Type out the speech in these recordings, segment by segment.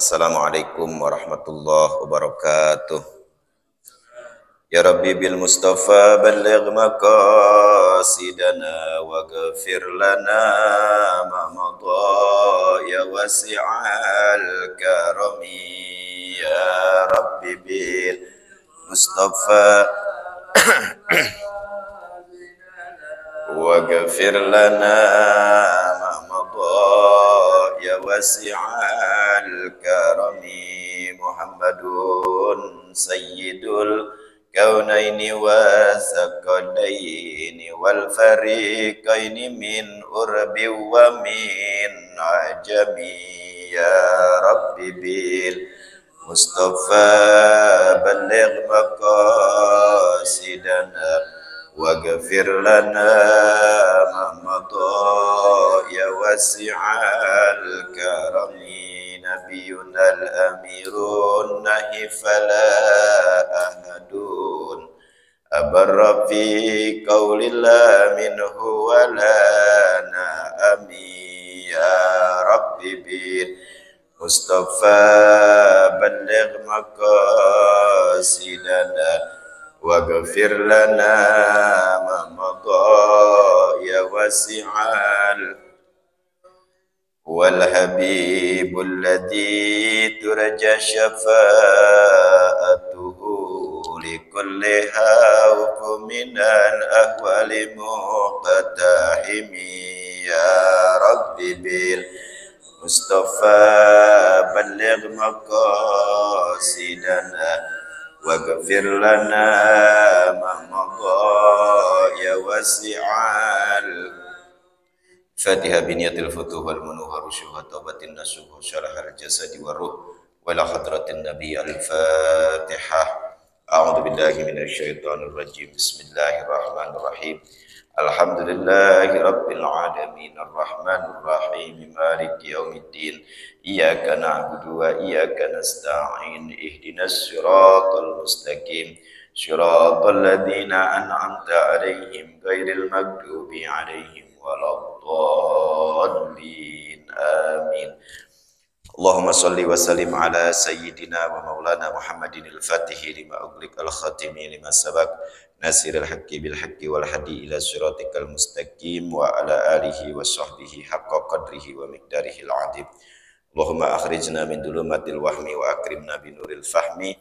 Assalamualaikum warahmatullahi wabarakatuh. Ya Rabbi bil Mustafa balligh maqasidana waghfir lana ma madha ya wasi'al karami. Ya Rabbi bil Mustafa waghfir lana ma madha ya wasi'al karami. Muhammadun sayyidul kaunaini wa sakalaini wal fariqaini min urbi wa min ajami. Ya Rabbi bil Mustafa balligh maqasidana waghfir lana ma madha ya wasi'al karami. Nabiyuna al-amirun nahi fala ahadun abarra fi qawlillah minhu wala na'ami. Ya Rabbi bil Mustafa balligh maqasidana waghfir lana ma madha ya wasi'al wal habibul ladzi turja syafa'atuhu likulli hawf minal ahwali muqtahimi. Ya Rabbi bil Mustafa balligh maqasidana waghfir lana ma madha ya wasi'al. Fatiha biniyatil futuh wal munuhar syuha taubatin nasuh syarahal jasadi wa ruh wala hadratin nabi al-fatihah. A'udhu billahi minasyaitonir rajim. Bismillahirrahmanirrahim. Alhamdulillahi rabbil alamin arrahmanir rahim maliki yaumiddin. Iyyaka na'budu wa iyyaka nasta'in ihdinas siratal mustaqim siratal ladzina an'amta 'alaihim ghairil maghdubi 'alaihim waladdallin. Amin. Allahumma salli wa sallim ala sayyidina wa maulana Muhammadin al-fatihi lima ughliq al-khatimi lima sabaq nasiril haqqi bil haqqi wal hadi ila siratikal mustaqim wa ala alihi wa sahbihi haqqa qadrihi wa miqdarihil adib. Allahumma akhrijna min dhulumatil wahmi wa akrimna bi nuril fahmi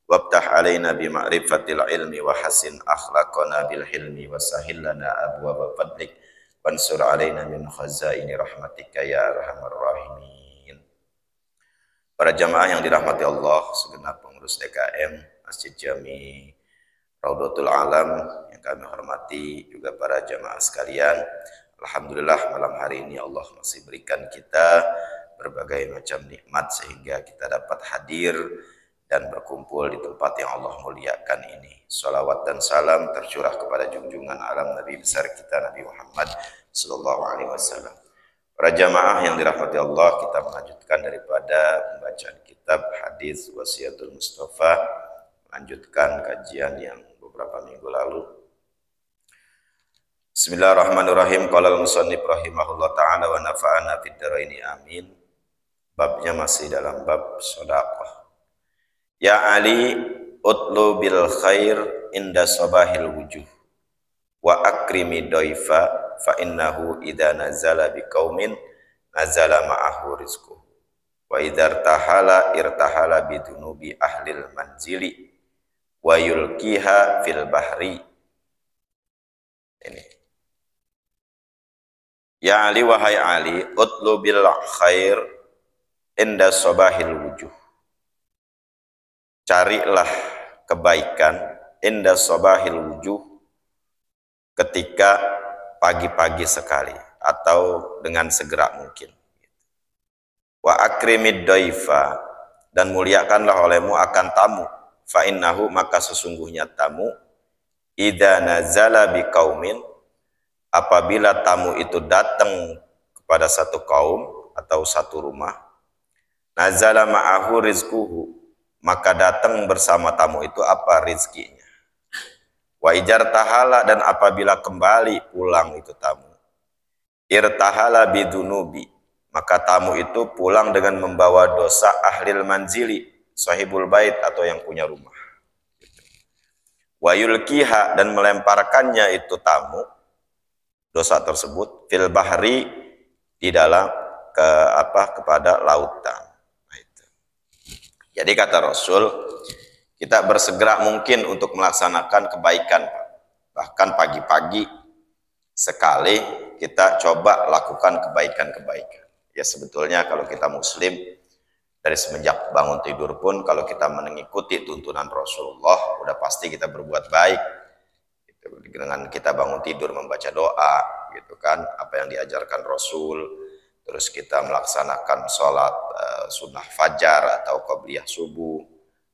wabtah alaina bi ma'rifatil ilmi wa hasin akhlaqana bil hilmi wa sahil lana abwaaba fadlik wansur alaina min khazaini rahmatika ya arhamar rahimin. Para jamaah yang dirahmati Allah, segenap pengurus DKM Masjid Jami Raudhatul Alam yang kami hormati, juga para jamaah sekalian. Alhamdulillah malam hari ini Allah masih berikan kita berbagai macam nikmat sehingga kita dapat hadir dan berkumpul di tempat yang Allah muliakan ini. Salawat dan salam tercurah kepada junjungan alam Nabi besar kita Nabi Muhammad sallallahu alaihi wasallam. Para jamaah yang dirahmati Allah, kita melanjutkan daripada pembacaan kitab hadis Wasiatul Mustafa, melanjutkan kajian yang beberapa minggu lalu. Bismillahirrahmanirrahim. Qala al-musannif rahimahullah ta'ala wa nafa'ana fid dharaini amin. Babnya masih dalam bab sedekah. Ya Ali, utlu bil khair inda sabahil wujuh wa akrimi doifa fa innahu idza nazala biqaumin nazala ma'ahu rizquh wa idza irtahala bidunubi ahlil manzili wa yulqiha fil bahri. Ini ya Ali, wahai Ali, utlu bil khair inda sabahil wujuh, carilah kebaikan inda sabahil wujuh, ketika pagi-pagi sekali atau dengan segera mungkin. Wa akrimid daifa, dan muliakanlah olehmu akan tamu. Fa innahu, maka sesungguhnya tamu, idza nazala biqaumin, apabila tamu itu datang kepada satu kaum atau satu rumah, nazala ma'ahu rizquhu, maka datang bersama tamu itu apa rizkinya. Wa ijartahala, dan apabila kembali pulang itu tamu, irtahala bidunubi, maka tamu itu pulang dengan membawa dosa ahlil manzili, sahibul bait atau yang punya rumah. Wa yulkiha, dan melemparkannya itu tamu dosa tersebut fil bahri, di dalam kepada lautan. Nah, itu. Jadi kata Rasul, kita bersegera mungkin untuk melaksanakan kebaikan, bahkan pagi-pagi sekali kita coba lakukan kebaikan-kebaikan. Ya sebetulnya kalau kita muslim, dari semenjak bangun tidur pun kalau kita mengikuti tuntunan Rasulullah, udah pasti kita berbuat baik. Dengan kita bangun tidur membaca doa, gitu kan, apa yang diajarkan Rasul, terus kita melaksanakan sholat sunnah fajar atau qabliyah subuh,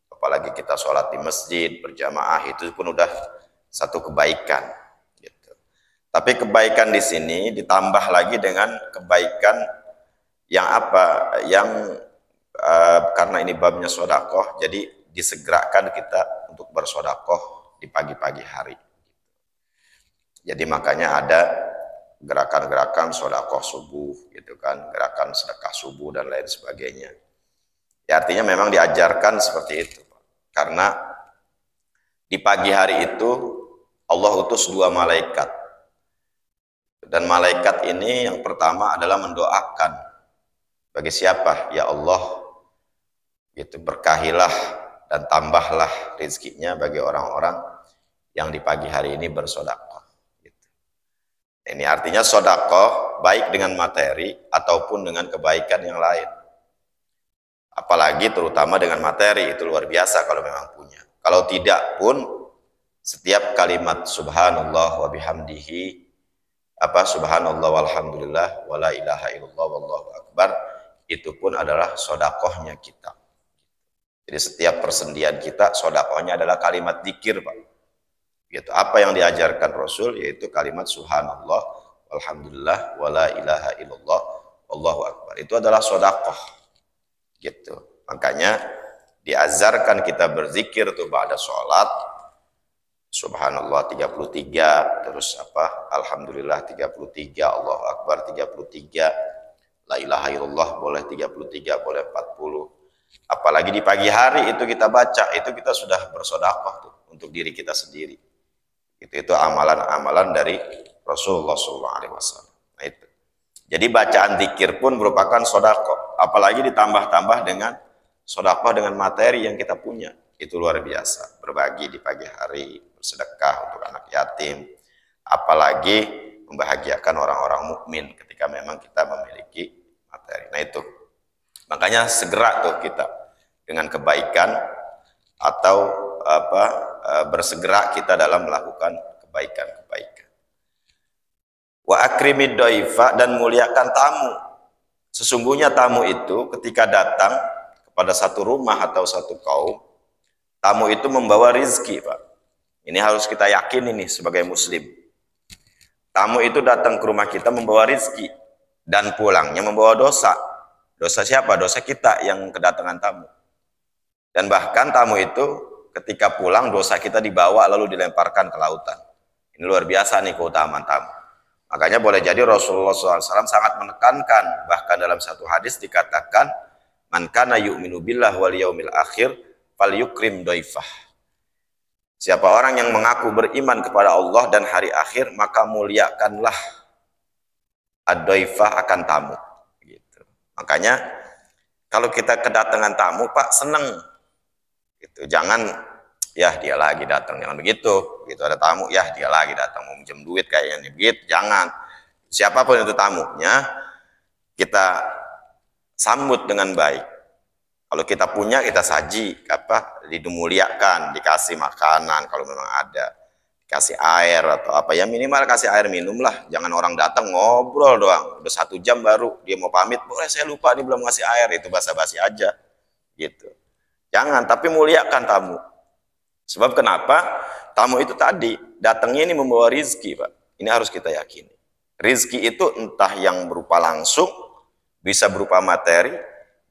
apalagi kita sholat di masjid berjamaah, itu pun udah satu kebaikan. Gitu. Tapi kebaikan di sini ditambah lagi dengan kebaikan yang karena ini babnya sodakoh, jadi disegerakan kita untuk bersodakoh di pagi-pagi hari. Jadi makanya ada gerakan-gerakan sodakoh subuh, gitu kan, gerakan sedekah subuh dan lain sebagainya. Ya, artinya memang diajarkan seperti itu, karena di pagi hari itu Allah utus 2 malaikat, dan malaikat ini yang pertama adalah mendoakan bagi siapa? Ya Allah, gitu, berkahilah dan tambahlah rezekinya bagi orang-orang yang di pagi hari ini bersodakoh. Gitu. Ini artinya sodakoh baik dengan materi ataupun dengan kebaikan yang lain. Apalagi terutama dengan materi, itu luar biasa kalau memang punya. Kalau tidak pun, setiap kalimat subhanallah wa bihamdihi, subhanallah walhamdulillah wala ilaha illallah wallahu akbar, itu pun adalah sodakohnya kita. Jadi setiap persendian kita, sodakohnya adalah kalimat dzikir, Pak. Gitu. Apa yang diajarkan Rasul, yaitu kalimat subhanallah, walhamdulillah, wala ilaha illallah, wallahu akbar. Itu adalah sodakoh. Gitu. Makanya diazarkan kita berzikir tuh ba'da sholat, subhanallah 33, terus alhamdulillah 33, Allahu akbar 33, la ilaha illallah boleh 33, boleh 40. Apalagi di pagi hari itu kita baca, itu kita sudah bersodakoh tuh untuk diri kita sendiri. Itu amalan-amalan dari Rasulullah SAW. Nah itu. Jadi bacaan zikir pun merupakan sodakoh. Apalagi ditambah-tambah dengan sodakoh dengan materi yang kita punya. Itu luar biasa. Berbagi di pagi hari, bersedekah untuk anak yatim. Apalagi membahagiakan orang-orang mukmin ketika memang kita memiliki materi. Nah itu. Makanya segera tuh kita dengan kebaikan atau bersegera kita dalam melakukan kebaikan-kebaikan. Wa akrimid dhaifa, dan muliakan tamu. Sesungguhnya tamu itu ketika datang kepada satu rumah atau satu kaum, tamu itu membawa rizki, Pak. Ini harus kita yakin ini sebagai muslim. Tamu itu datang ke rumah kita membawa rizki, dan pulangnya membawa dosa. Dosa siapa? Dosa kita yang kedatangan tamu. Dan bahkan tamu itu ketika pulang, dosa kita dibawa lalu dilemparkan ke lautan. Ini luar biasa nih keutamaan tamu. Makanya boleh jadi Rasulullah SAW sangat menekankan, bahkan dalam satu hadis dikatakan, man kana yu'minu billah wal yaumil akhir fal yukrim dhaifah. Siapa orang yang mengaku beriman kepada Allah dan hari akhir, maka muliakanlah ad-dhaifah, akan tamu. Makanya kalau kita kedatangan tamu, Pak, seneng. Gitu. Jangan, ya dia lagi datang, jangan begitu. Gitu ada tamu, ya dia lagi datang mau minjem duit kayaknya, begitu. Jangan. Siapapun itu tamunya, kita sambut dengan baik. Kalau kita punya, kita saji, dimuliakan, dikasih makanan kalau memang ada. Kasih air atau apa, ya minimal kasih air minum lah. Jangan orang datang ngobrol doang, udah 1 jam baru dia mau pamit, boleh saya lupa nih belum ngasih air, itu basa-basi aja gitu. Jangan, tapi muliakan tamu. Sebab kenapa? Tamu itu tadi datangnya ini membawa rizki, Pak. Ini harus kita yakini. Rizki itu entah yang berupa langsung, bisa berupa materi,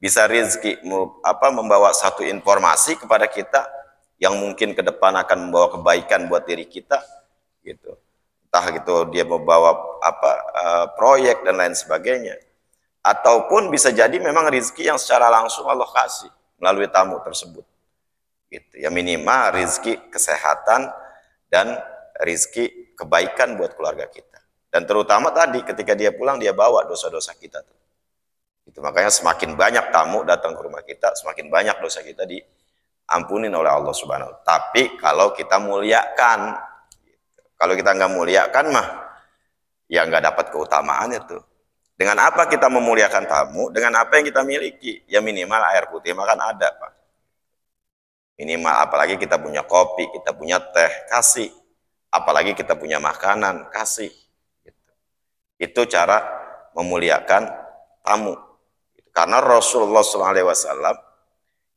bisa rizki membawa satu informasi kepada kita yang mungkin ke depan akan membawa kebaikan buat diri kita, gitu. Entah gitu dia membawa proyek dan lain sebagainya. Ataupun bisa jadi memang rezeki yang secara langsung Allah kasih melalui tamu tersebut. Gitu. Ya minimal rezeki kesehatan dan rezeki kebaikan buat keluarga kita. Dan terutama tadi ketika dia pulang dia bawa dosa-dosa kita. Itu makanya semakin banyak tamu datang ke rumah kita, semakin banyak dosa kita diampunin oleh Allah Subhanahu wa Ta'ala. Tapi kalau kita muliakan, kalau kita nggak muliakan mah ya nggak dapat keutamaannya tuh. Dengan apa kita memuliakan tamu? Dengan apa yang kita miliki? Ya minimal air putih makan ada, Pak. Minimal, apalagi kita punya kopi, kita punya teh, kasih. Apalagi kita punya makanan, kasih. Itu cara memuliakan tamu. Karena Rasulullah SAW,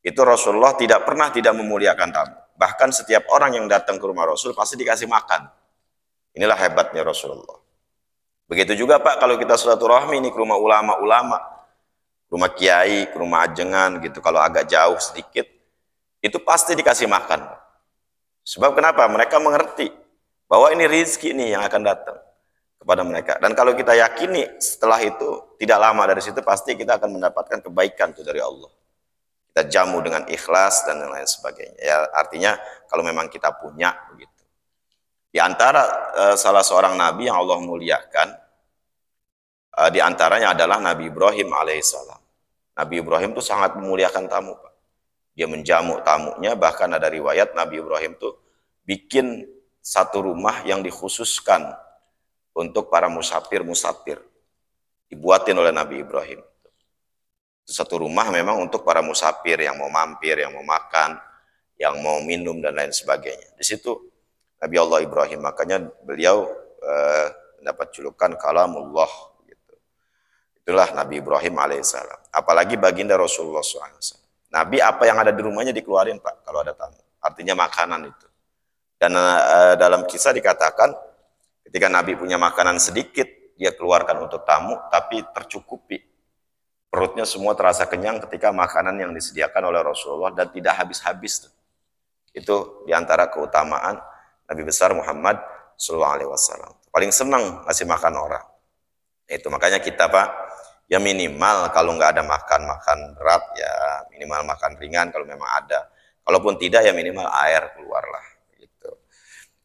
itu Rasulullah tidak pernah tidak memuliakan tamu. Bahkan setiap orang yang datang ke rumah Rasul pasti dikasih makan. Inilah hebatnya Rasulullah. Begitu juga Pak, kalau kita silaturahmi ini ke rumah ulama-ulama, rumah kiai, ke rumah ajengan gitu, kalau agak jauh sedikit, itu pasti dikasih makan. Sebab kenapa? Mereka mengerti bahwa ini rezeki nih yang akan datang kepada mereka. Dan kalau kita yakini setelah itu, tidak lama dari situ pasti kita akan mendapatkan kebaikan itu dari Allah. Kita jamu dengan ikhlas dan lain sebagainya. Ya artinya kalau memang kita punya begitu. Di antara salah seorang nabi yang Allah muliakan, di antaranya adalah Nabi Ibrahim alaihissalam. Nabi Ibrahim itu sangat memuliakan tamu, Pak. Dia menjamu tamunya, bahkan ada riwayat Nabi Ibrahim itu bikin satu rumah yang dikhususkan untuk para musafir, dibuatin oleh Nabi Ibrahim. Itu satu rumah memang untuk para musafir yang mau mampir, yang mau makan, yang mau minum dan lain sebagainya. Di situ Nabi Allah Ibrahim, makanya beliau mendapat julukan Kalamullah. Gitu. Itulah Nabi Ibrahim alaihissalam. Apalagi baginda Rasulullah SAW. Nabi apa yang ada di rumahnya dikeluarin Pak kalau ada tamu. Artinya makanan itu. Dan dalam kisah dikatakan ketika Nabi punya makanan sedikit, dia keluarkan untuk tamu, tapi tercukupi. Perutnya semua terasa kenyang ketika makanan yang disediakan oleh Rasulullah dan tidak habis-habis. Itu diantara keutamaan Nabi besar Muhammad SAW. Paling senang ngasih makan orang. Itu makanya kita Pak, ya minimal kalau nggak ada makan berat, ya minimal makan ringan kalau memang ada. Kalaupun tidak, ya minimal air keluarlah.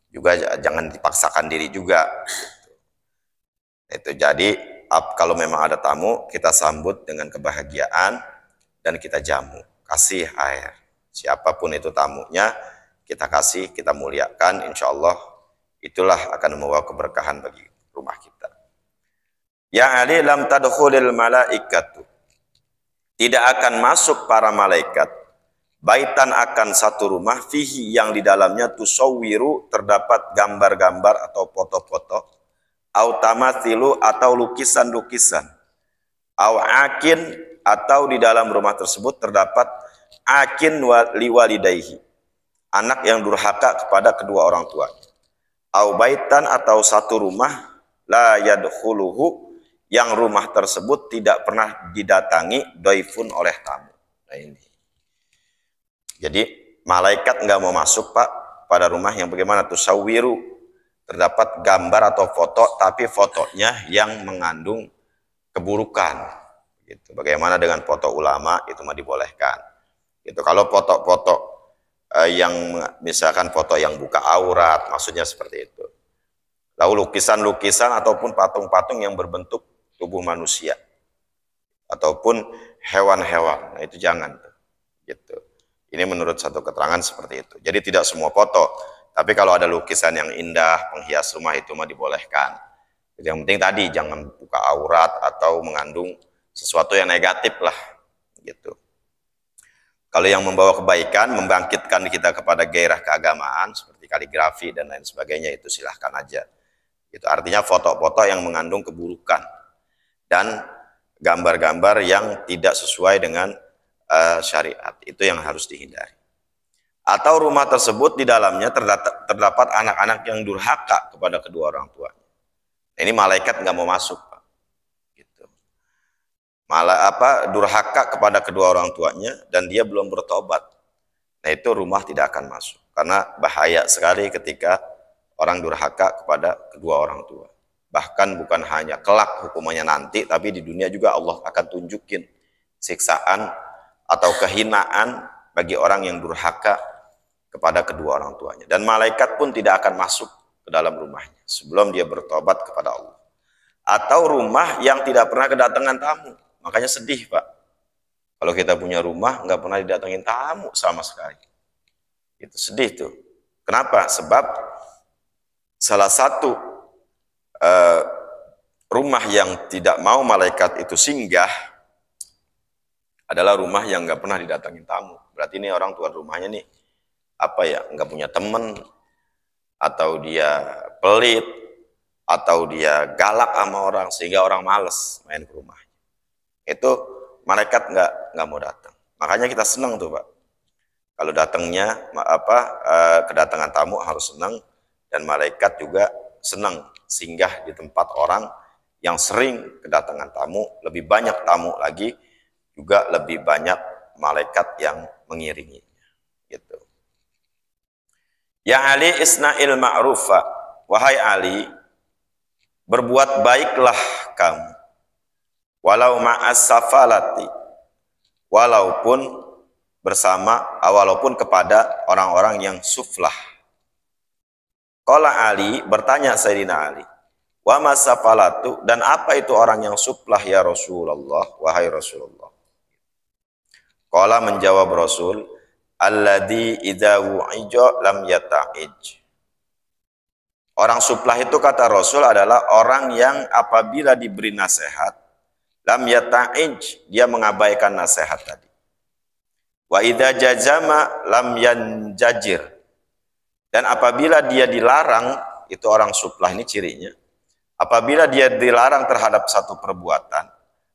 Juga jangan dipaksakan diri juga. Itu jadi kalau memang ada tamu, kita sambut dengan kebahagiaan dan kita jamu, kasih air. Siapapun itu tamunya, kita kasih, kita muliakan, insya Allah itulah akan membawa keberkahan bagi rumah kita. Ya Ali lam tadkhulil malaikatu. Tidak akan masuk para malaikat baitan akan satu rumah fihi yang di dalamnya tusawwiru terdapat gambar-gambar atau foto-foto, au tamathilu atau lukisan-lukisan, au akin atau di dalam rumah tersebut terdapat akin liwalidayhi, anak yang durhaka kepada kedua orang tuanya, au baitan atau satu rumah la yadkhuluhu yang rumah tersebut tidak pernah didatangi daifun oleh tamu. Nah ini. Jadi malaikat nggak mau masuk Pak pada rumah yang bagaimana tuh sawiru, terdapat gambar atau foto tapi fotonya yang mengandung keburukan. Gitu. Bagaimana dengan foto ulama itu mah dibolehkan. Gitu. Kalau foto-foto yang misalkan foto yang buka aurat, maksudnya seperti itu. Lalu lukisan-lukisan ataupun patung-patung yang berbentuk tubuh manusia ataupun hewan-hewan, nah itu jangan tuh. Gitu. Ini menurut satu keterangan seperti itu. Jadi tidak semua foto, tapi kalau ada lukisan yang indah, penghias rumah itu mah dibolehkan. Jadi yang penting tadi jangan buka aurat atau mengandung sesuatu yang negatif lah, gitu. Kalau yang membawa kebaikan, membangkitkan kita kepada gairah keagamaan seperti kaligrafi dan lain sebagainya itu silahkan aja. Itu artinya foto-foto yang mengandung keburukan dan gambar-gambar yang tidak sesuai dengan syariat, itu yang harus dihindari. Atau rumah tersebut di dalamnya terdapat anak-anak yang durhaka kepada kedua orang tuanya. Nah, ini malaikat nggak mau masuk, Pak. Gitu. Malah durhaka kepada kedua orang tuanya dan dia belum bertobat. Nah itu rumah tidak akan masuk karena bahaya sekali ketika orang durhaka kepada kedua orang tua. Bahkan bukan hanya kelak hukumannya nanti, tapi di dunia juga Allah akan tunjukin siksaan atau kehinaan bagi orang yang durhaka kepada kedua orang tuanya. Dan malaikat pun tidak akan masuk ke dalam rumahnya sebelum dia bertobat kepada Allah. Atau rumah yang tidak pernah kedatangan tamu. Makanya sedih, Pak. Kalau kita punya rumah nggak pernah didatengin tamu sama sekali. Itu sedih tuh. Kenapa? Sebab salah satu rumah yang tidak mau malaikat itu singgah adalah rumah yang nggak pernah didatengin tamu. Berarti ini orang tuan rumahnya nih apa ya, nggak punya temen, atau dia pelit, atau dia galak sama orang sehingga orang males main ke rumah. Itu malaikat nggak mau datang. Makanya kita senang tuh, Pak. Kalau datangnya kedatangan tamu harus senang, dan malaikat juga senang singgah di tempat orang yang sering kedatangan tamu. Lebih banyak tamu lagi, juga lebih banyak malaikat yang mengiringinya. Gitu. Ya Ali isna'il ma'rufa, wahai Ali, berbuat baiklah kamu, walau ma'as safalati, walaupun kepada orang-orang yang suflah. Qala Ali, bertanya Sayyidina Ali, wa masafalatu, dan apa itu orang yang suflah ya Rasulullah, wahai Rasulullah? Qala, menjawab Rasul, alladzi idza wu'ija lam yata'ij. Orang suflah itu kata Rasul adalah orang yang apabila diberi nasihat, lam yata'ij, dia mengabaikan nasihat tadi. Wa idza jazama lam yanjajir, dan apabila dia dilarang, itu orang suflah ini cirinya, apabila dia dilarang terhadap satu perbuatan,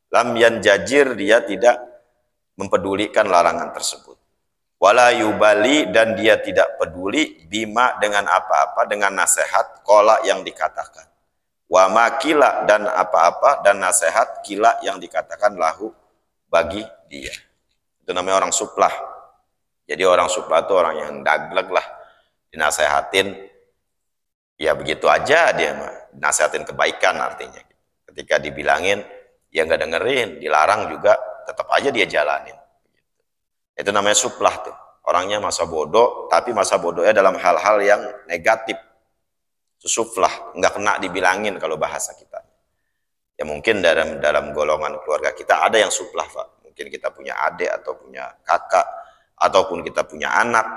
lam yanjajir, dia tidak mempedulikan larangan tersebut. Wala yubali, dan dia tidak peduli bima, dengan apa-apa, dengan nasihat qala yang dikatakan, wa makila, dan apa-apa, dan nasihat kila yang dikatakan lahu bagi dia. Itu namanya orang suflah. Jadi orang suflah itu orang yang dagleg lah, dinasehatin ya begitu aja dia mah, nasihatin kebaikan artinya. Ketika dibilangin ya nggak dengerin, dilarang juga tetap aja dia jalanin. Itu namanya suflah tuh. Orangnya masa bodoh, tapi masa bodohnya dalam hal-hal yang negatif. Suflah, nggak kena dibilangin kalau bahasa kita. Ya mungkin dalam golongan keluarga kita ada yang suflah, Pak. Mungkin kita punya adik atau punya kakak, ataupun kita punya anak,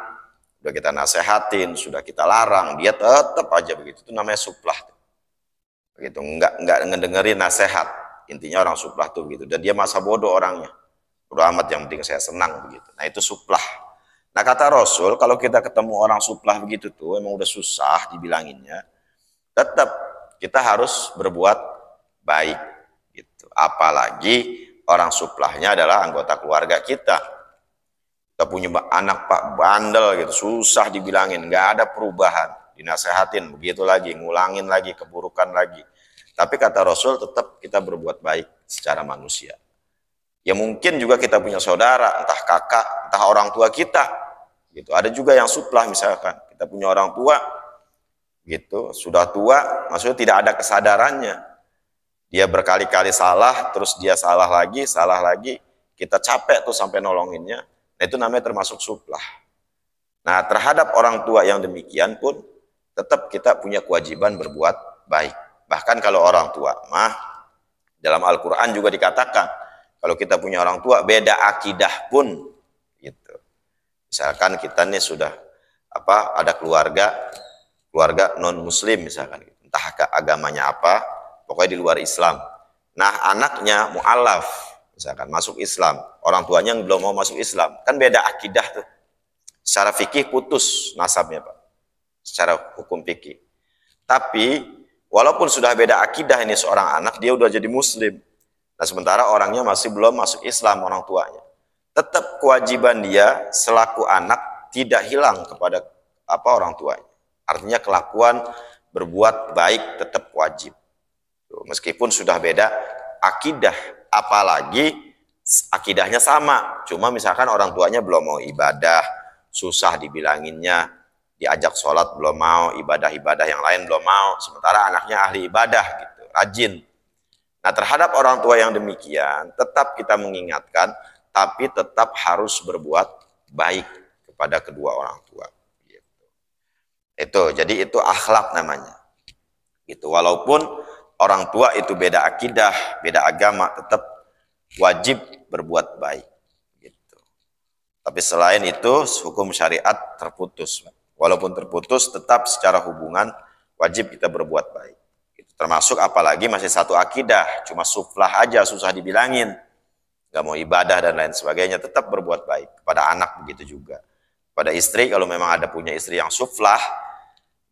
sudah kita nasehatin, sudah kita larang, dia tetap aja begitu. Itu namanya suflah. Begitu, nggak ngedengerin nasihat. Intinya orang suflah tuh begitu. Dan dia masa bodoh orangnya. Udah amat, yang penting saya senang begitu. Nah itu suflah. Nah kata Rasul, kalau kita ketemu orang suflah begitu tuh, emang udah susah dibilanginnya, tetap kita harus berbuat baik gitu. Apalagi orang suflahnya adalah anggota keluarga kita. Kita punya anak Pak bandel gitu, susah dibilangin, nggak ada perubahan, dinasehatin begitu lagi, ngulangin lagi, keburukan lagi. Tapi kata Rasul, tetap kita berbuat baik secara manusia. Ya mungkin juga kita punya saudara, entah kakak, entah orang tua kita, gitu. Ada juga yang suflah, misalkan kita punya orang tua, gitu, sudah tua, maksudnya tidak ada kesadarannya. Dia berkali-kali salah, terus dia salah lagi, kita capek tuh sampai nolonginnya. Nah itu namanya termasuk suflah. Nah terhadap orang tua yang demikian pun, tetap kita punya kewajiban berbuat baik. Bahkan kalau orang tua mah, dalam Al-Quran juga dikatakan, kalau kita punya orang tua, beda akidah pun, gitu. Misalkan kita nih sudah ada keluarga non muslim misalkan, entah agamanya apa, pokoknya di luar Islam. Nah anaknya mu'alaf misalkan masuk Islam, orang tuanya yang belum mau masuk Islam, kan beda akidah tuh. Secara fikih putus nasabnya, Pak, secara hukum fikih. Tapi walaupun sudah beda akidah ini seorang anak, dia udah jadi muslim. Nah sementara orangnya masih belum masuk Islam, orang tuanya, tetap kewajiban dia selaku anak tidak hilang kepada orang tuanya. Artinya kelakuan berbuat baik tetap wajib. Meskipun sudah beda akidah, apalagi akidahnya sama, cuma misalkan orang tuanya belum mau ibadah, susah dibilanginnya, diajak sholat belum mau, ibadah-ibadah yang lain belum mau, sementara anaknya ahli ibadah gitu. rajin. Nah, terhadap orang tua yang demikian, tetap kita mengingatkan, tapi tetap harus berbuat baik kepada kedua orang tua. Jadi itu akhlak namanya. Gitu. Walaupun orang tua itu beda akidah, beda agama, tetap wajib berbuat baik. Gitu. Tapi selain itu, hukum syariat terputus. Walaupun terputus, tetap secara hubungan wajib kita berbuat baik. Gitu. Termasuk apalagi masih satu akidah, cuma suflah aja susah dibilangin. Gak mau ibadah dan lain sebagainya, tetap berbuat baik. Kepada anak begitu juga. Pada istri, kalau memang ada punya istri yang suflah,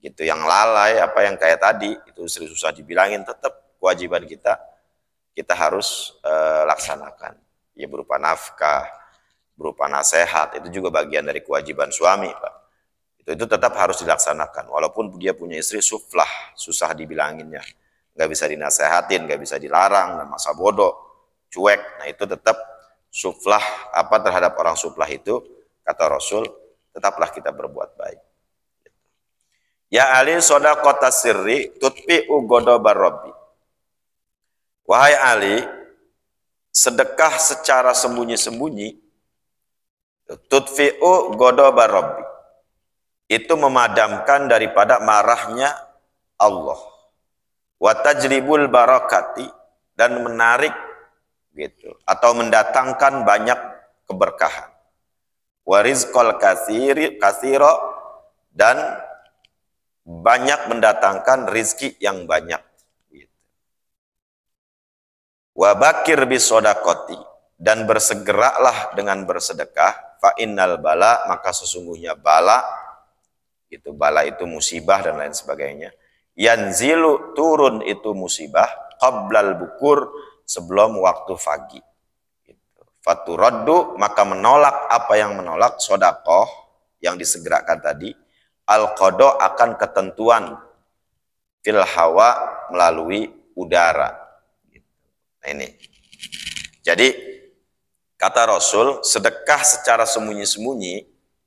gitu, yang lalai, apa yang kayak tadi, itu istri susah dibilangin, tetap kewajiban kita harus laksanakan. Ya berupa nafkah, berupa nasihat, itu juga bagian dari kewajiban suami, Pak. Itu tetap harus dilaksanakan, walaupun dia punya istri suflah, susah dibilanginnya, nggak bisa dinasehatin, nggak bisa dilarang, dan masa bodoh, cuek. Nah itu tetap suflah, apa terhadap orang suflah itu, kata Rasul, tetaplah kita berbuat baik. Ya Ali sodaqota sirri tutfi'u ghadabar rabbi. Wahai Ali, sedekah secara sembunyi-sembunyi tutfi'u ghadabar rabbi. Itu memadamkan daripada marahnya Allah. Wa tajlibul barakati, dan menarik gitu atau mendatangkan banyak keberkahan. Wa rizqal katsira, dan banyak mendatangkan rizki yang banyak. Wabakir bisodakoti, dan bersegeralah dengan bersedekah. Fa innal bala, maka sesungguhnya bala, bala itu musibah dan lain sebagainya. Yanzilu, turun itu musibah, qablal bukur, sebelum waktu pagi. Faturaddu, maka menolak apa yang menolak sodakoh yang disegerakan tadi. Al-qadha, akan ketentuan fil hawa, melalui udara. Nah ini. Jadi kata Rasul, sedekah secara sembunyi-sembunyi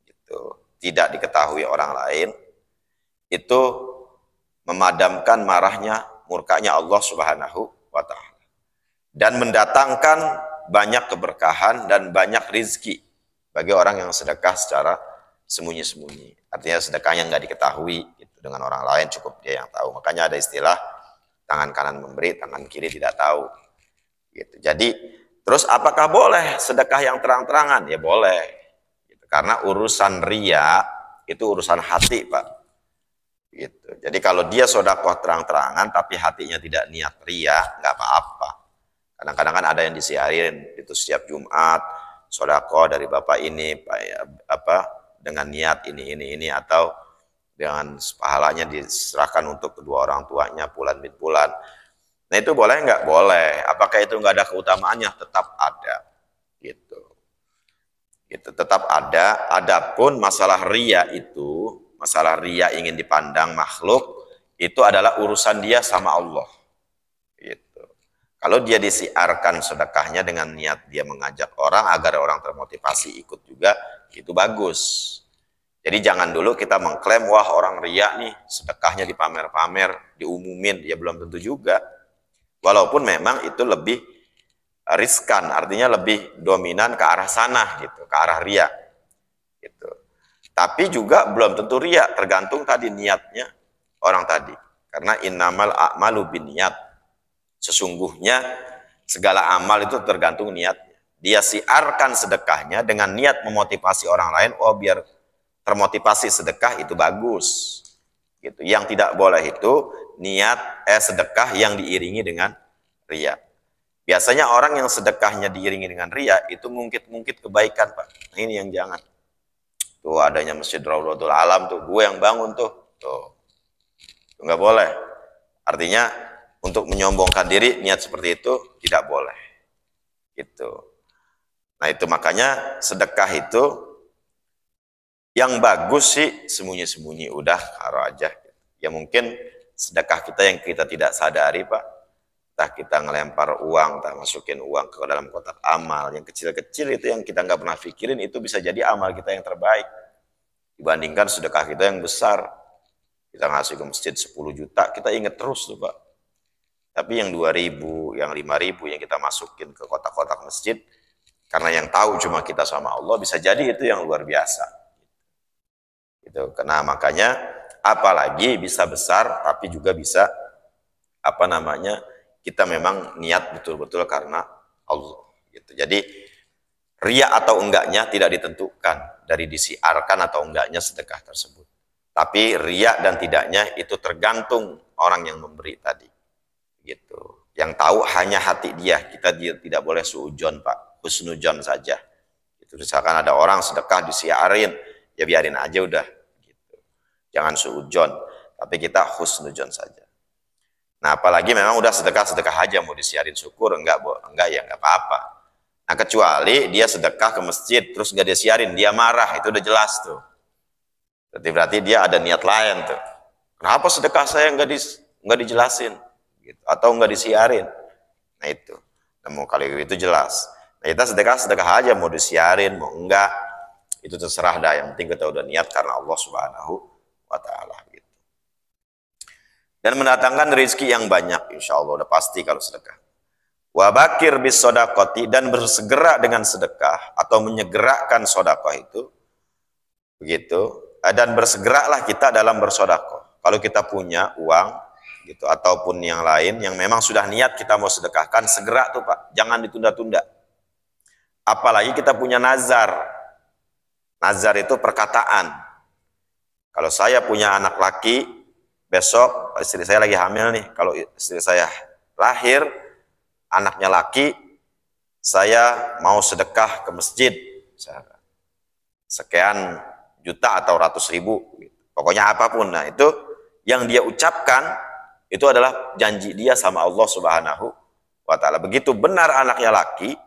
itu tidak diketahui orang lain, itu memadamkan marahnya, murkanya Allah Subhanahu wa taala, dan mendatangkan banyak keberkahan dan banyak rizki bagi orang yang sedekah secara sembunyi-sembunyi. Artinya sedekahnya nggak diketahui gitu, dengan orang lain, cukup dia yang tahu. Makanya ada istilah tangan kanan memberi, tangan kiri tidak tahu. Gitu. Jadi terus apakah boleh sedekah yang terang-terangan? Ya boleh. Gitu. Karena urusan ria itu urusan hati, Pak. Gitu. Jadi kalau dia sedekah terang-terangan tapi hatinya tidak niat ria, nggak apa-apa. Kadang-kadang kan ada yang disiarin itu setiap Jumat, sedekah dari bapak ini, dengan niat ini, atau dengan pahalanya diserahkan untuk kedua orang tuanya bulan bin bulan. Nah itu boleh nggak? Boleh. Apakah itu nggak ada keutamaannya? Tetap ada. Gitu. Tetap ada. Adapun masalah ria itu, masalah ria ingin dipandang makhluk, itu adalah urusan dia sama Allah. Gitu. Kalau dia disiarkan sedekahnya dengan niat dia mengajak orang agar orang termotivasi ikut juga, itu bagus. Jadi jangan dulu kita mengklaim, wah orang ria nih, sedekahnya dipamer-pamer, diumumin, ya belum tentu juga. Walaupun memang itu lebih riskan, artinya lebih dominan ke arah sana, gitu, ke arah ria. Gitu. Tapi juga belum tentu ria, tergantung tadi niatnya orang tadi. Karena innamal a'malu binniyat. Sesungguhnya segala amal itu tergantung niatnya. Dia siarkan sedekahnya dengan niat memotivasi orang lain, oh biar termotivasi sedekah, itu bagus. Gitu. Yang tidak boleh itu niat sedekah yang diiringi dengan ria. Biasanya orang yang sedekahnya diiringi dengan ria itu mungkit-mungkit kebaikan, Pak. Nah, ini yang jangan. Tuh adanya Masjid Raudhatul Alam tuh, gue yang bangun tuh. Tuh. Nggak boleh. Artinya untuk menyombongkan diri niat seperti itu tidak boleh. Gitu. Nah, itu makanya sedekah itu yang bagus sih sembunyi-sembunyi, udah taruh aja. Ya mungkin sedekah kita yang kita tidak sadari, Pak. Entah kita ngelempar uang, entah masukin uang ke dalam kotak amal. Yang kecil-kecil itu yang kita nggak pernah pikirin, itu bisa jadi amal kita yang terbaik. Dibandingkan sedekah kita yang besar. Kita ngasih ke masjid 10 juta, kita ingat terus tuh, Pak. Tapi yang 2.000, yang 5.000 yang kita masukin ke kotak-kotak masjid, karena yang tahu cuma kita sama Allah, bisa jadi itu yang luar biasa. Gitu. Karena makanya apalagi bisa besar, tapi juga bisa kita memang niat betul-betul karena Allah. Gitu. Jadi riya atau enggaknya tidak ditentukan dari disiarkan atau enggaknya sedekah tersebut. Tapi riya dan tidaknya itu tergantung orang yang memberi tadi. Gitu. Yang tahu hanya hati dia. Kita tidak boleh suujon, Pak. Husnujon saja. Itu misalkan ada orang sedekah disiarin, ya biarin aja udah. Gitu. Jangan suujon, tapi kita husnujon saja. Nah, apalagi memang udah sedekah aja, mau disiarin syukur, enggak ya enggak apa-apa. Nah, kecuali dia sedekah ke masjid, terus enggak disiarin, dia marah, itu udah jelas tuh. Berarti dia ada niat lain tuh. Kenapa sedekah saya enggak dijelasin? Gitu. Atau enggak disiarin? Nah itu. Nah, mau kali itu jelas. Nah, kita sedekah aja, mau disiarin, mau enggak. Itu terserah dah, yang penting kita udah niat karena Allah Subhanahu wa Ta'ala. Gitu. Dan mendatangkan rezeki yang banyak, insya Allah udah pasti kalau sedekah. Wabakir bis sodakoti, dan bersegera dengan sedekah atau menyegerakan sodakoh itu, begitu. Dan bersegeralah kita dalam bersodakoh. Kalau kita punya uang, gitu, ataupun yang lain yang memang sudah niat kita mau sedekahkan, segera tuh Pak, jangan ditunda-tunda. Apalagi kita punya nazar. Nazar itu perkataan. Kalau saya punya anak laki, besok istri saya lagi hamil nih, kalau istri saya lahir, anaknya laki, saya mau sedekah ke masjid, sekian juta atau ratus ribu, pokoknya apapun. Nah itu yang dia ucapkan, itu adalah janji dia sama Allah Subhanahu wa Ta'ala. Begitu benar anaknya laki,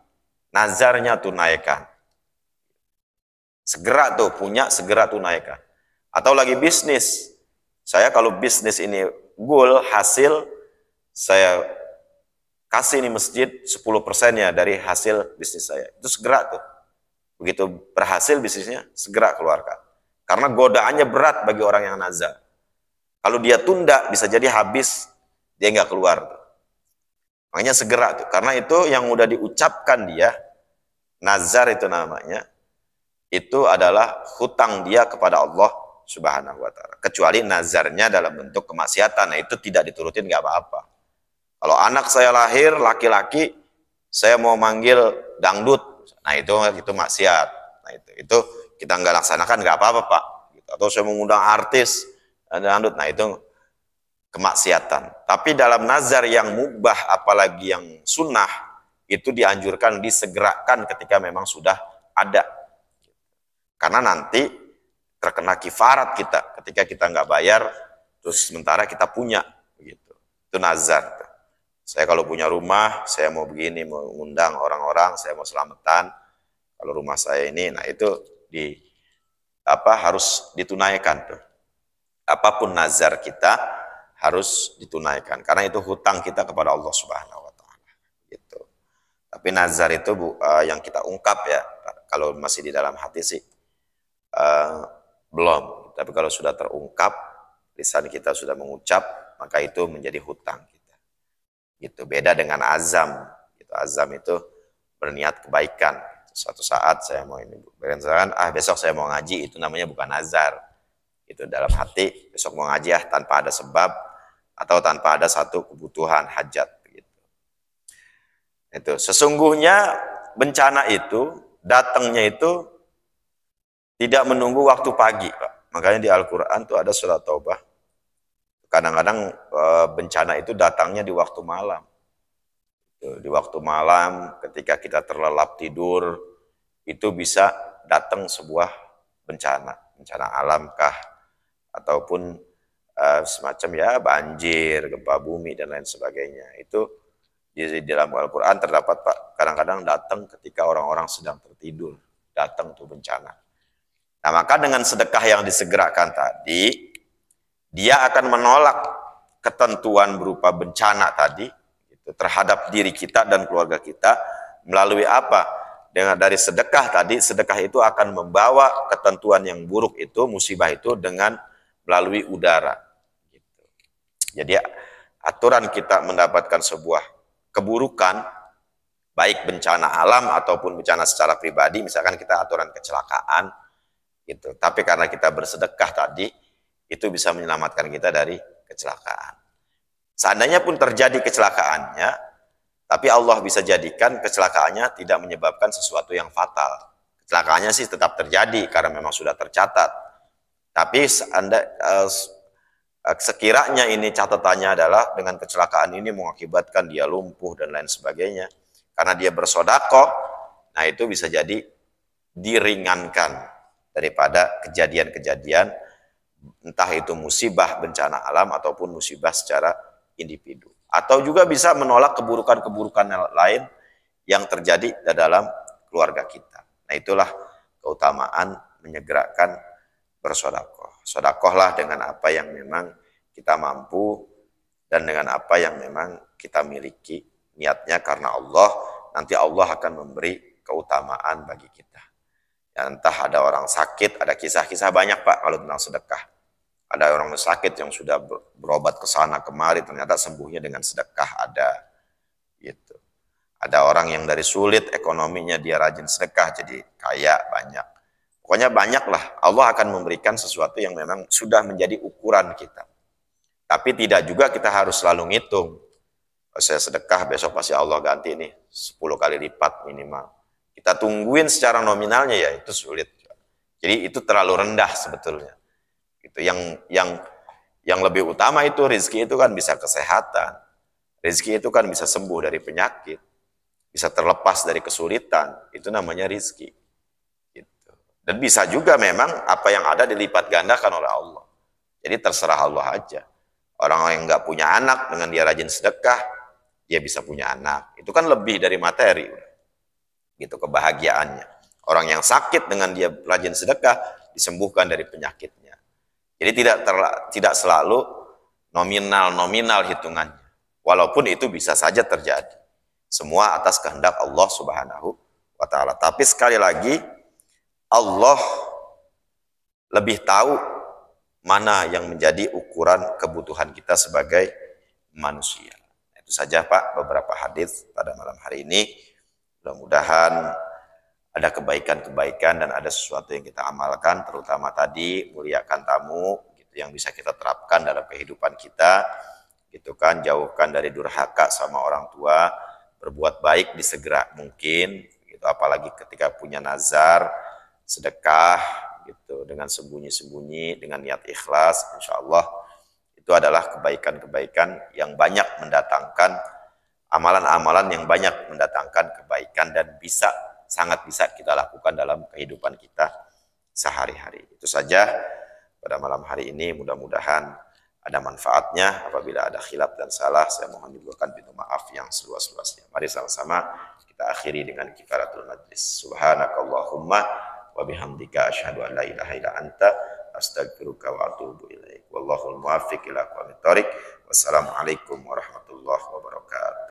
nazarnya tunaikan. Segera tuh punya, segera tunaikan. Atau lagi bisnis, saya kalau bisnis ini goal, hasil, saya kasih nih masjid 10%-nya dari hasil bisnis saya. Itu segera tuh. Begitu berhasil bisnisnya, segera keluarkan. Karena godaannya berat bagi orang yang nazar. Kalau dia tunda, bisa jadi habis, dia nggak keluar. Makanya segera tuh. Karena itu yang udah diucapkan dia, nazar itu namanya, itu adalah hutang dia kepada Allah Subhanahu wa Ta'ala. Kecuali nazarnya dalam bentuk kemaksiatan, nah itu tidak diturutin nggak apa-apa. Kalau anak saya lahir laki-laki, saya mau manggil dangdut, nah itu maksiat. Nah itu kita nggak laksanakan nggak apa-apa Pak. Atau saya mengundang artis dangdut, nah itu kemaksiatan. Tapi dalam nazar yang mubah, apalagi yang sunnah, itu dianjurkan disegerakan ketika memang sudah ada. Karena nanti terkena kifarat kita ketika kita nggak bayar, terus sementara kita punya, begitu. Itu nazar. Saya kalau punya rumah, saya mau begini, mau undang orang-orang, saya mau selamatan. Kalau rumah saya ini, nah itu harus ditunaikan tuh. Apapun nazar kita harus ditunaikan, karena itu hutang kita kepada Allah Subhanahu wa Ta'ala. Gitu. Tapi nazar itu yang kita ungkap ya, kalau masih di dalam hati sih belum. Tapi kalau sudah terungkap, lisan kita sudah mengucap, maka itu menjadi hutang kita. Gitu. Beda dengan azam. Gitu. Azam itu berniat kebaikan. Suatu saat saya mau ini, misalkan besok saya mau ngaji, itu namanya bukan nazar. Itu dalam hati, besok mau ngaji tanpa ada sebab atau tanpa ada satu kebutuhan hajat. Gitu. Itu sesungguhnya bencana itu datangnya itu tidak menunggu waktu pagi, Pak. Makanya di Al-Quran tuh ada surat Taubah. Kadang-kadang bencana itu datangnya di waktu malam. Di waktu malam, ketika kita terlelap tidur, itu bisa datang sebuah bencana alamkah, ataupun semacam ya banjir, gempa bumi dan lain sebagainya. Itu di dalam Al-Quran terdapat Pak, kadang-kadang datang ketika orang-orang sedang tertidur, datang tuh bencana. Nah maka dengan sedekah yang disegerakan tadi, dia akan menolak ketentuan berupa bencana tadi gitu, terhadap diri kita dan keluarga kita melalui apa? Dengan dari sedekah tadi, sedekah itu akan membawa ketentuan yang buruk itu, musibah itu dengan melalui udara. Gitu. Jadi aturan kita mendapatkan sebuah keburukan, baik bencana alam ataupun bencana secara pribadi, misalkan kita aturan kecelakaan, gitu. Tapi karena kita bersedekah tadi, itu bisa menyelamatkan kita dari kecelakaan. Seandainya pun terjadi kecelakaannya, tapi Allah bisa jadikan kecelakaannya tidak menyebabkan sesuatu yang fatal. Kecelakaannya sih tetap terjadi karena memang sudah tercatat. Tapi sekiranya ini catatannya adalah dengan kecelakaan ini mengakibatkan dia lumpuh dan lain sebagainya, karena dia bersodakoh, nah itu bisa jadi diringankan daripada kejadian-kejadian, entah itu musibah bencana alam ataupun musibah secara individu. Atau juga bisa menolak keburukan-keburukan lain yang terjadi dalam keluarga kita. Nah itulah keutamaan menyegerakan bersodakoh. Sodakohlah dengan apa yang memang kita mampu dan dengan apa yang memang kita miliki. Niatnya karena Allah, nanti Allah akan memberi keutamaan bagi kita. Ya, entah ada orang sakit, ada kisah-kisah banyak Pak kalau tentang sedekah. Ada orang sakit yang sudah berobat ke sana kemari, ternyata sembuhnya dengan sedekah ada. Gitu. Ada orang yang dari sulit ekonominya, dia rajin sedekah jadi kaya banyak. Pokoknya banyak lah, Allah akan memberikan sesuatu yang memang sudah menjadi ukuran kita. Tapi tidak juga kita harus selalu ngitung. Kalau saya sedekah besok pasti Allah ganti nih 10 kali lipat minimal. Kita tungguin secara nominalnya ya itu sulit. Jadi itu terlalu rendah sebetulnya. Itu yang lebih utama itu rezeki itu kan bisa kesehatan. Rezeki itu kan bisa sembuh dari penyakit. Bisa terlepas dari kesulitan. Itu namanya rezeki. Gitu. Dan bisa juga memang apa yang ada dilipat gandakan oleh Allah. Jadi terserah Allah aja. Orang yang nggak punya anak dengan dia rajin sedekah, dia bisa punya anak. Itu kan lebih dari materi. Gitu kebahagiaannya. Orang yang sakit dengan dia rajin sedekah, disembuhkan dari penyakitnya. Jadi tidak selalu nominal hitungannya. Walaupun itu bisa saja terjadi. Semua atas kehendak Allah Subhanahu wa Ta'ala. Tapi sekali lagi, Allah lebih tahu mana yang menjadi ukuran kebutuhan kita sebagai manusia. Itu saja Pak beberapa hadis pada malam hari ini. Mudah-mudahan ada kebaikan-kebaikan dan ada sesuatu yang kita amalkan, terutama tadi muliakan tamu, gitu, yang bisa kita terapkan dalam kehidupan kita, gitu kan, jauhkan dari durhaka sama orang tua, berbuat baik disegera mungkin, gitu, apalagi ketika punya nazar, sedekah, gitu, dengan sembunyi-sembunyi, dengan niat ikhlas, insya Allah itu adalah kebaikan-kebaikan yang banyak mendatangkan amalan-amalan yang banyak mendatangkan kebaikan dan sangat bisa kita lakukan dalam kehidupan kita sehari-hari. Itu saja pada malam hari ini, mudah-mudahan ada manfaatnya. Apabila ada khilaf dan salah, saya mohon diberikan pintu maaf yang seluas-luasnya. Mari sama-sama kita akhiri dengan kifaratul majlis. Subhanakallahumma wa bihamdika asyhadu an la ilaha illa anta astaghfiruka wa atubu ilaik. Wallahul muwaffiq ila aqwamit thoriq. Wassalamualaikum warahmatullahi wabarakatuh.